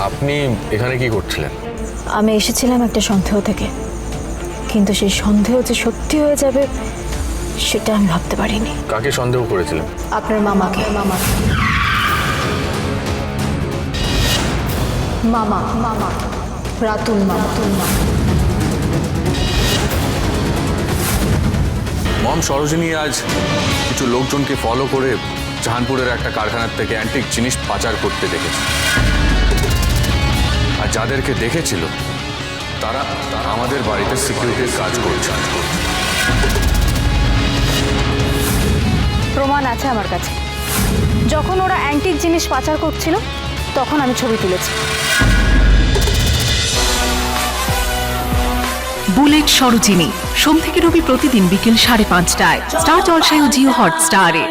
আপনি এখানে কি করছিলেন? আমি এসেছিলাম একটা সন্দেহ থেকে, কিন্তু সেই সন্দেহ যে সত্যি হয়ে যাবে সেটা আমি ভাবতে পারিনি। কাকে সন্দেহ করেছিলেন? আপনার মামাকে। মামা রাতুল মামা। মম, সরোজিনী আজ কিছু লোকজনকে ফলো করে জাহানপুরের একটা কারখানার থেকে অ্যান্টিক জিনিস পাচার করতে দেখেছে। আর যাদেরকে দেখেছিল তারা আমাদের বাড়িতে সিকিউরিটির কাজ করছে। প্রমাণ আছে আমার কাছে। যখন ওরা অ্যান্টিক জিনিস পাচার করছিল তখন আমি ছবি তুলেছি। বুলেট সরোজিনী সোম থেকে রবি প্রতিদিন বিকেল 5:30টায় স্টার জলসায় ও জিও হটস্টারে।